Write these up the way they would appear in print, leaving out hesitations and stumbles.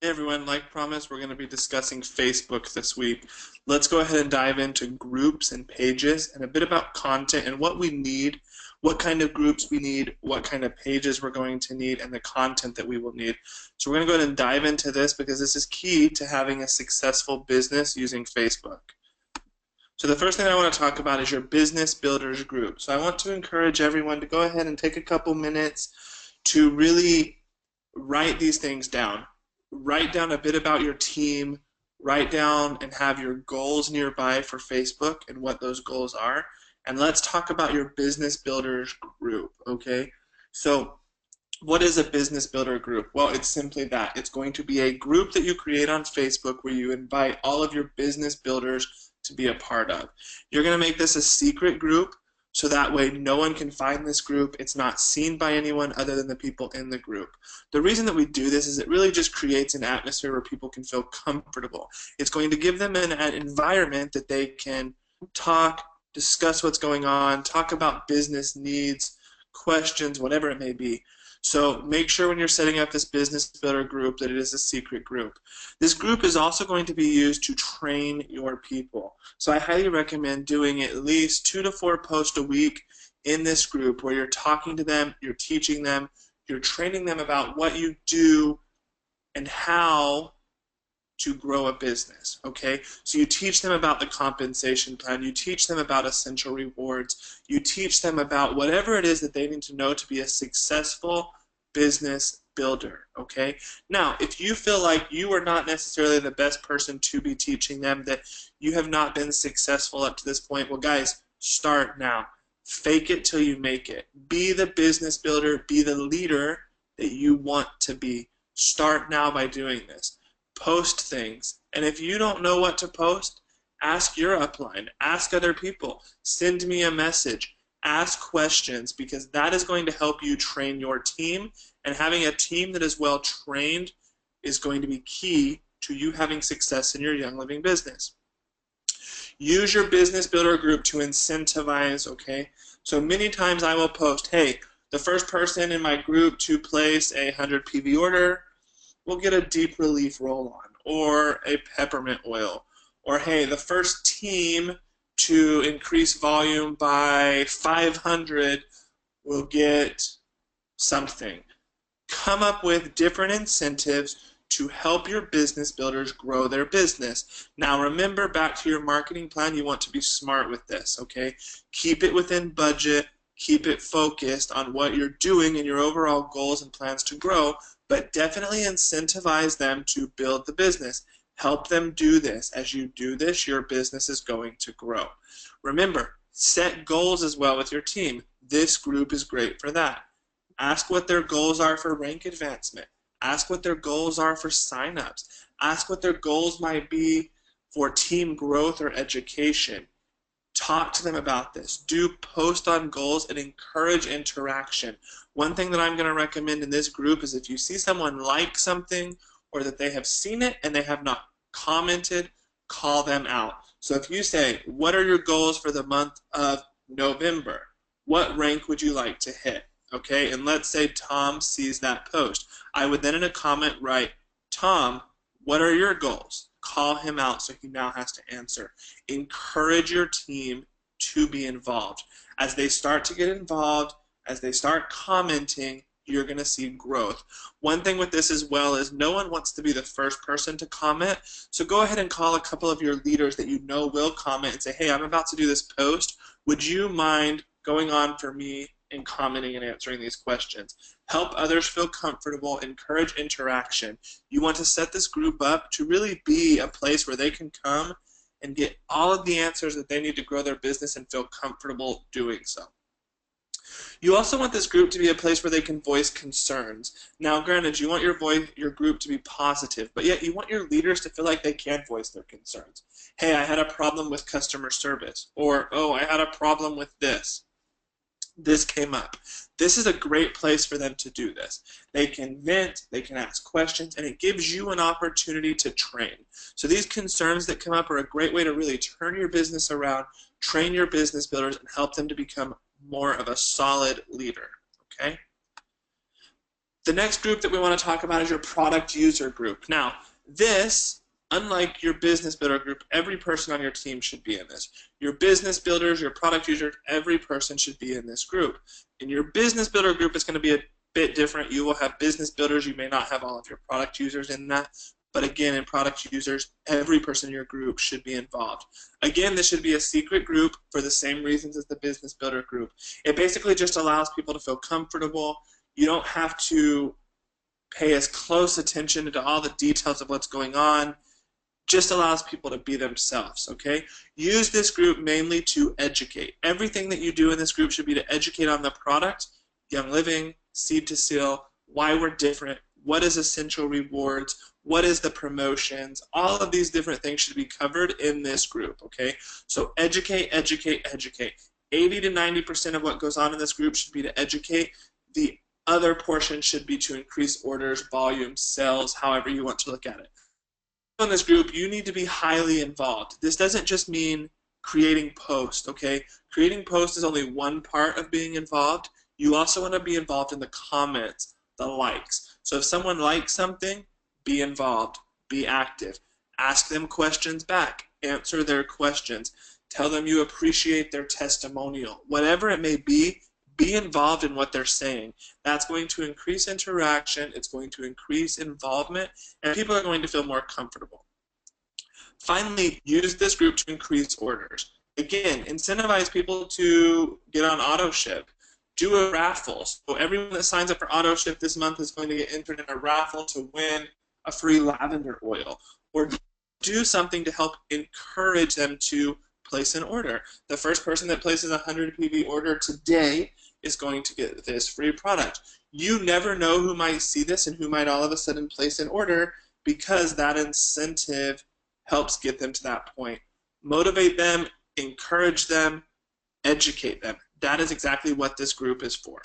Hey everyone, like promised, we're going to be discussing Facebook this week. Let's go ahead and dive into groups and pages and a bit about content and what we need, what kind of groups we need, what kind of pages we're going to need, and the content that we will need. So we're going to go ahead and dive into this because this is key to having a successful business using Facebook. So the first thing I want to talk about is your business builders group. So I want to encourage everyone to go ahead and take a couple minutes to really write these things down. Write down a bit about your team, write down and have your goals nearby for Facebook and what those goals are. And let's talk about your business builders group, okay? So what is a business builder group? Well, it's simply that. It's going to be a group that you create on Facebook where you invite all of your business builders to be a part of. You're going to make this a secret group so that way no one can find this group. It's not seen by anyone other than the people in the group. The reason that we do this is it really just creates an atmosphere where people can feel comfortable. It's going to give them an environment that they can talk, discuss what's going on, talk about business needs, questions, whatever it may be. So make sure when you're setting up this business builder group that it is a secret group. This group is also going to be used to train your people. So I highly recommend doing at least 2 to 4 posts a week in this group where you're talking to them, you're teaching them, you're training them about what you do and how to grow a business, okay? So you teach them about the compensation plan, you teach them about essential rewards, you teach them about whatever it is that they need to know to be a successful business builder, okay? Now, if you feel like you are not necessarily the best person to be teaching them, that you have not been successful up to this point, well, guys, start now. Fake it till you make it. Be the business builder, be the leader that you want to be. Start now by doing this. Post things. And if you don't know what to post, ask your upline. Ask other people. Send me a message. Ask questions because that is going to help you train your team. And having a team that is well trained is going to be key to you having success in your Young Living business. Use your business builder group to incentivize, okay? So many times I will post, hey, the first person in my group to place a 100 PV order will get a deep relief roll-on or a peppermint oil. Or hey, the first team to increase volume by 500 will get something. Come up with different incentives to help your business builders grow their business. Now remember, back to your marketing plan, you want to be smart with this, okay? Keep it within budget, keep it focused on what you're doing and your overall goals and plans to grow, but definitely incentivize them to build the business. Help them do this. As you do this, your business is going to grow. Remember, set goals as well with your team. This group is great for that. Ask what their goals are for rank advancement. Ask what their goals are for signups. Ask what their goals might be for team growth or education. Talk to them about this. Do post on goals and encourage interaction. One thing that I'm going to recommend in this group is if you see someone like something or that they have seen it and they have not commented, call them out. So if you say, what are your goals for the month of November? What rank would you like to hit? Okay, and let's say Tom sees that post. I would then in a comment write, Tom, what are your goals? Call him out so he now has to answer. Encourage your team to be involved. As they start to get involved, as they start commenting, you're going to see growth. One thing with this as well is no one wants to be the first person to comment, so go ahead and call a couple of your leaders that you know will comment and say, hey, I'm about to do this post. Would you mind going on for me and commenting and answering these questions? Help others feel comfortable, encourage interaction. You want to set this group up to really be a place where they can come and get all of the answers that they need to grow their business and feel comfortable doing so. You also want this group to be a place where they can voice concerns. Now, granted, you want your group to be positive, but yet you want your leaders to feel like they can voice their concerns. Hey, I had a problem with customer service, or oh, I had a problem with this. This came up. This is a great place for them to do this. They can vent, they can ask questions, and it gives you an opportunity to train. So these concerns that come up are a great way to really turn your business around, train your business builders, and help them to become more of a solid leader, okay? The next group that we want to talk about is your product user group. Now, this, unlike your business builder group, every person on your team should be in this. Your business builders, your product users, every person should be in this group. In your business builder group, it's going to be a bit different. You will have business builders. You may not have all of your product users in that. But again, in product users, every person in your group should be involved. Again, this should be a secret group for the same reasons as the business builder group. It basically just allows people to feel comfortable. You don't have to pay as close attention to all the details of what's going on. Just allows people to be themselves, okay? Use this group mainly to educate. Everything that you do in this group should be to educate on the product, Young Living, Seed to Seal, why we're different, what is Essential Rewards, what is the promotions. All of these different things should be covered in this group, okay? So educate, educate, educate. 80 to 90% of what goes on in this group should be to educate. The other portion should be to increase orders, volume, sales, however you want to look at it. In this group, you need to be highly involved. This doesn't just mean creating posts, okay? Creating posts is only one part of being involved. You also want to be involved in the comments, the likes. So if someone likes something, be involved, be active. Ask them questions back, answer their questions. Tell them you appreciate their testimonial. Whatever it may be involved in what they're saying. That's going to increase interaction, it's going to increase involvement, and people are going to feel more comfortable. Finally, use this group to increase orders. Again, incentivize people to get on AutoShip. Do a raffle. So everyone that signs up for AutoShip this month is going to get entered in a raffle to win a free lavender oil. Or do something to help encourage them to place an order. The first person that places a 100 PV order today is going to get this free product. You never know who might see this and who might all of a sudden place an order, because that incentive helps get them to that point. Motivate them, encourage them, educate them. That is exactly what this group is for.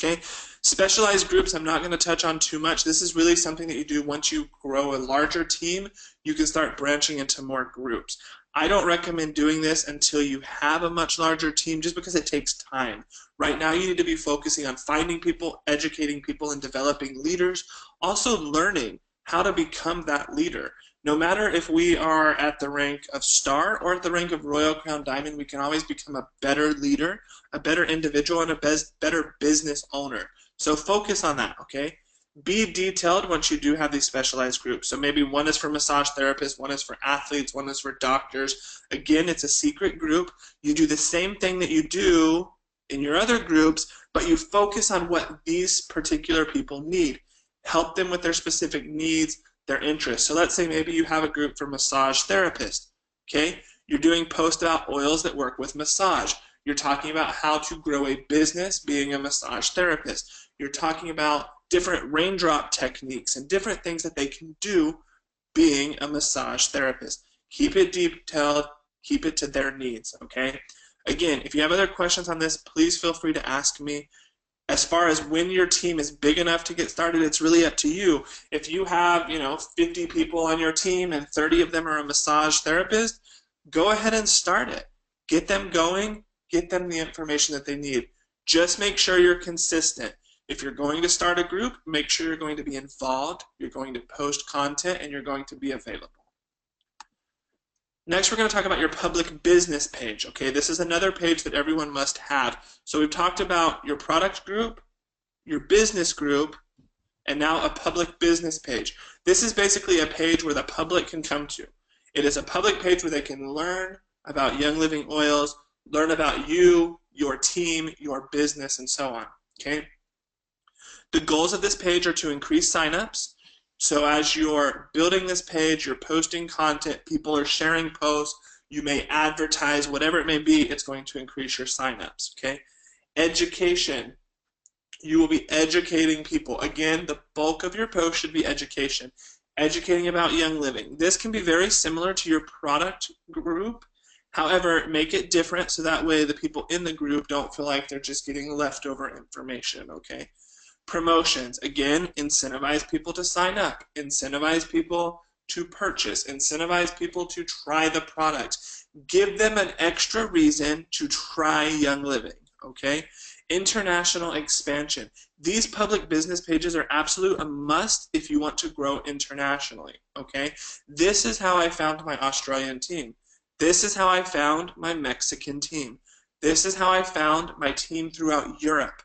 Okay, specialized groups I'm not going to touch on too much. This is really something that you do once you grow a larger team. You can start branching into more groups. I don't recommend doing this until you have a much larger team, just because it takes time. Right now you need to be focusing on finding people, educating people, and developing leaders. Also learning how to become that leader. No matter if we are at the rank of star or at the rank of Royal Crown Diamond, we can always become a better leader, a better individual, and a better business owner. So focus on that, okay? Be detailed once you do have these specialized groups. So maybe one is for massage therapists, one is for athletes, one is for doctors. Again, it's a secret group. You do the same thing that you do in your other groups, but you focus on what these particular people need. Help them with their specific needs, their interests. So let's say maybe you have a group for massage therapists, okay? You're doing posts about oils that work with massage. You're talking about how to grow a business being a massage therapist. You're talking about different raindrop techniques and different things that they can do being a massage therapist. Keep it detailed, keep it to their needs, okay? Again, if you have other questions on this, please feel free to ask me. As far as when your team is big enough to get started, it's really up to you. If you have, 50 people on your team and 30 of them are a massage therapist, go ahead and start it. Get them going, get them the information that they need. Just make sure you're consistent. If you're going to start a group, make sure you're going to be involved, you're going to post content, and you're going to be available. Next, we're going to talk about your public business page. Okay, this is another page that everyone must have. So we've talked about your product group, your business group, and now a public business page. This is basically a page where the public can come to. It is a public page where they can learn about Young Living Oils, learn about you, your team, your business, and so on. Okay. The goals of this page are to increase signups. So as you're building this page, you're posting content, people are sharing posts, you may advertise, whatever it may be, it's going to increase your signups, okay? Education. You will be educating people. Again, the bulk of your post should be education. Educating about Young Living. This can be very similar to your product group. However, make it different so that way the people in the group don't feel like they're just getting leftover information, okay? Promotions, again, incentivize people to sign up, incentivize people to purchase, incentivize people to try the product. Give them an extra reason to try Young Living, okay? International expansion. These public business pages are absolute a must if you want to grow internationally, okay? This is how I found my Australian team. This is how I found my Mexican team. This is how I found my team throughout Europe.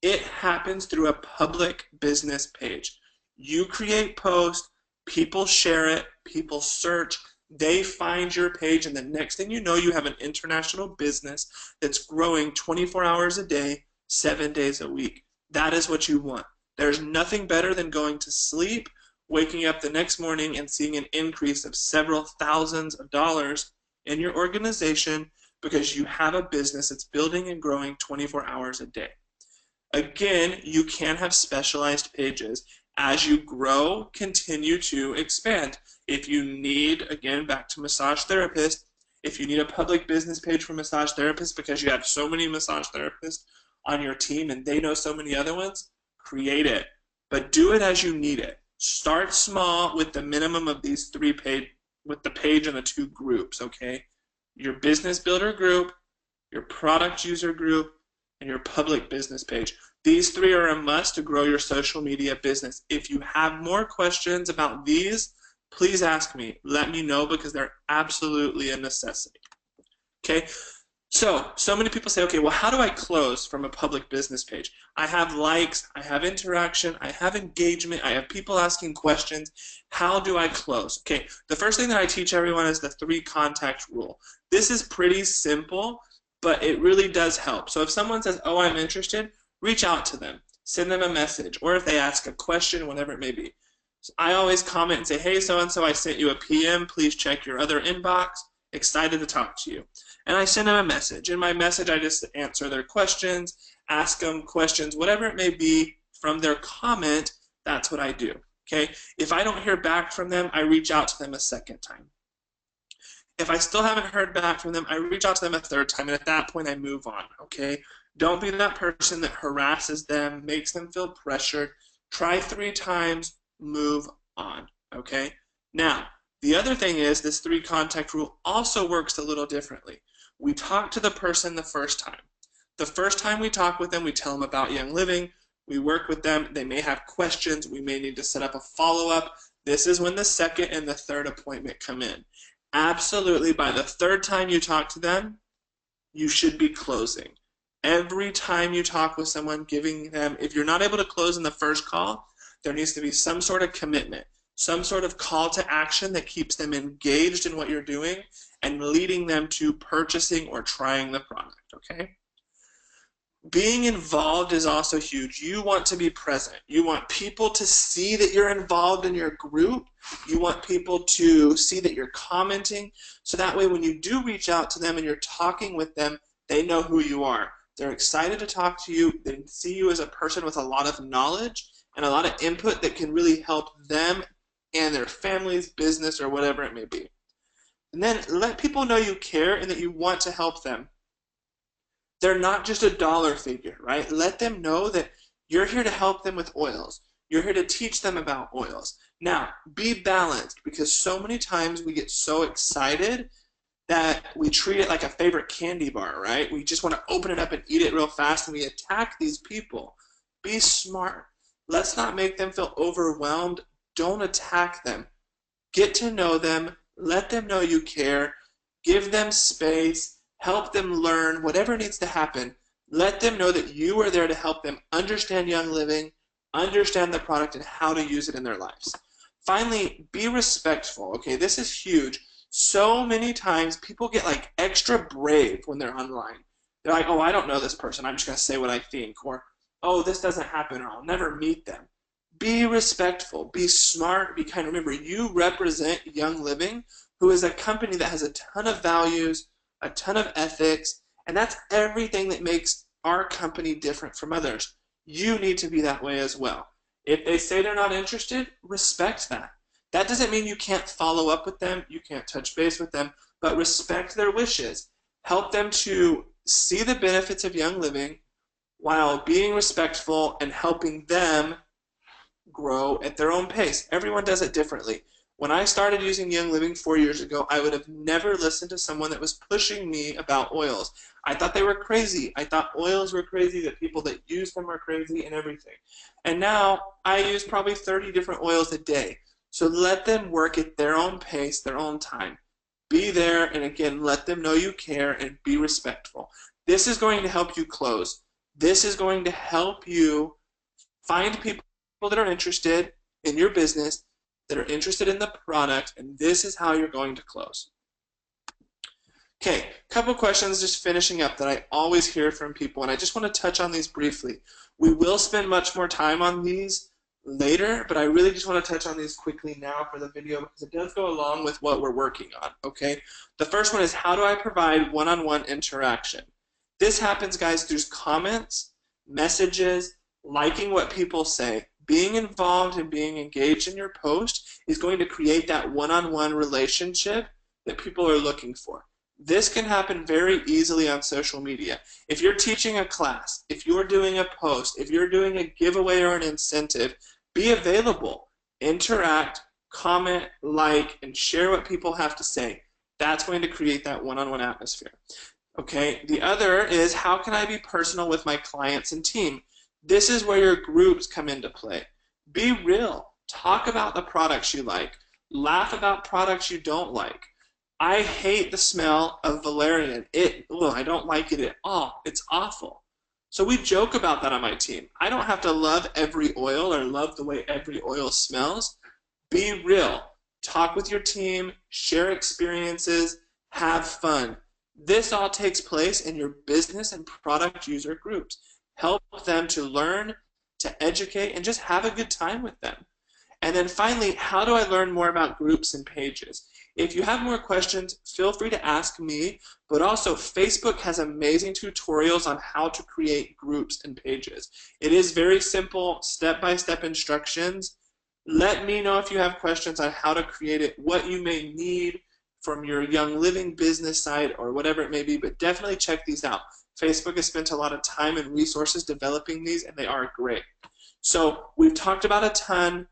It happens through a public business page. You create posts, people share it, people search, they find your page, and the next thing you know, you have an international business that's growing 24 hours a day, 7 days a week. That is what you want. There's nothing better than going to sleep, waking up the next morning and seeing an increase of several thousands of dollars in your organization because you have a business that's building and growing 24 hours a day. Again, you can have specialized pages. As you grow, continue to expand. If you need, again, back to massage therapist, if you need a public business page for massage therapists because you have so many massage therapists on your team and they know so many other ones, create it. But do it as you need it. Start small with the minimum of these three with the page and the two groups, okay? Your business builder group, your product user group, and your public business page. These three are a must to grow your social media business. If you have more questions about these, please ask me. Let me know because they're absolutely a necessity. Okay, so many people say, okay, well, how do I close from a public business page? I have likes, I have interaction, I have engagement, I have people asking questions. How do I close? Okay, the first thing that I teach everyone is the 3 contact rule. This is pretty simple, but it really does help. So if someone says, oh, I'm interested, reach out to them, send them a message, or if they ask a question, whatever it may be. So I always comment and say, hey, so-and-so, I sent you a PM. Please check your other inbox. Excited to talk to you. And I send them a message. In my message, I just answer their questions, ask them questions, whatever it may be from their comment, that's what I do. Okay? If I don't hear back from them, I reach out to them a second time. If I still haven't heard back from them, I reach out to them a third time, and at that point, I move on, okay? Don't be that person that harasses them, makes them feel pressured. Try 3 times, move on, okay? Now, the other thing is this 3 contact rule also works a little differently. We talk to the person the first time. The first time we talk with them, we tell them about Young Living. We work with them. They may have questions. We may need to set up a follow-up. This is when the second and the third appointment come in. Absolutely, by the 3rd time you talk to them, you should be closing. Every time you talk with someone, giving them, if you're not able to close in the first call, there needs to be some sort of commitment, some sort of call to action that keeps them engaged in what you're doing and leading them to purchasing or trying the product, okay? Being involved is also huge. You want to be present. You want people to see that you're involved in your group. You want people to see that you're commenting. So that way when you do reach out to them and you're talking with them, they know who you are. They're excited to talk to you. They see you as a person with a lot of knowledge and a lot of input that can really help them and their family's business or whatever it may be. And then let people know you care and that you want to help them. They're not just a dollar figure, right? Let them know that you're here to help them with oils. You're here to teach them about oils. Now, be balanced because so many times we get so excited that we treat it like a favorite candy bar, right? We just want to open it up and eat it real fast and we attack these people. Be smart. Let's not make them feel overwhelmed. Don't attack them. Get to know them. Let them know you care. Give them space. Help them learn whatever needs to happen. Let them know that you are there to help them understand Young Living, understand the product, and how to use it in their lives. Finally, be respectful. Okay, this is huge. So many times people get like extra brave when they're online. They're like, oh, I don't know this person. I'm just going to say what I think. Or, oh, this doesn't happen, or I'll never meet them. Be respectful. Be smart. Be kind. Remember, you represent Young Living, who is a company that has a ton of values, a ton of ethics, and that's everything that makes our company different from others. You need to be that way as well. If they say they're not interested, respect that. That doesn't mean you can't follow up with them, you can't touch base with them, but respect their wishes. Help them to see the benefits of Young Living while being respectful and helping them grow at their own pace. Everyone does it differently. When I started using Young Living 4 years ago, I would have never listened to someone that was pushing me about oils. I thought they were crazy. I thought oils were crazy, that people that use them are crazy and everything. And now I use probably 30 different oils a day. So let them work at their own pace, their own time. Be there, and again, let them know you care and be respectful. This is going to help you close. This is going to help you find people that are interested in your business, that are interested in the product, and this is how you're going to close. Okay, a couple questions just finishing up that I always hear from people, and I just want to touch on these briefly. We will spend much more time on these later, but I really just want to touch on these quickly now for the video because it does go along with what we're working on, okay? The first one is, how do I provide one-on-one interaction? This happens, guys, through comments, messages, liking what people say. Being involved and being engaged in your post is going to create that one-on-one relationship that people are looking for. This can happen very easily on social media. If you're teaching a class, if you're doing a post, if you're doing a giveaway or an incentive, be available, interact, comment, like, and share what people have to say. That's going to create that one-on-one atmosphere. Okay, the other is, how can I be personal with my clients and team? This is where your groups come into play. Be real. Talk about the products you like. Laugh about products you don't like. I hate the smell of valerian. I don't like it at all. It's awful. So we joke about that on my team. I don't have to love every oil or love the way every oil smells. Be real. Talk with your team. Share experiences. Have fun. This all takes place in your business and product user groups. Help them to learn, to educate, and just have a good time with them. And then finally, how do I learn more about groups and pages? If you have more questions, feel free to ask me, but also Facebook has amazing tutorials on how to create groups and pages. It is very simple, step-by-step instructions. Let me know if you have questions on how to create it, what you may need from your Young Living business site or whatever it may be, but definitely check these out. Facebook has spent a lot of time and resources developing these, and they are great. So we've talked about a ton.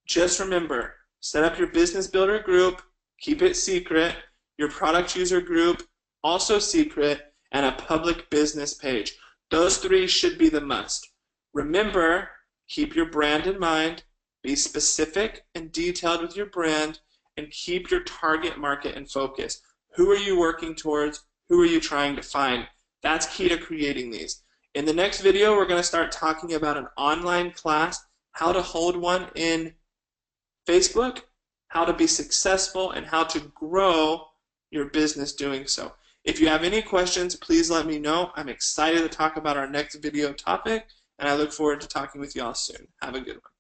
Just remember, set up your business builder group, keep it secret, your product user group, also secret, and a public business page. Those three should be the must. Remember, keep your brand in mind, be specific and detailed with your brand, and keep your target market in focus. Who are you working towards? Who are you trying to find? That's key to creating these. In the next video, we're going to start talking about an online class, how to hold one in Facebook, how to be successful, and how to grow your business doing so. If you have any questions, please let me know. I'm excited to talk about our next video topic, and I look forward to talking with you all soon. Have a good one.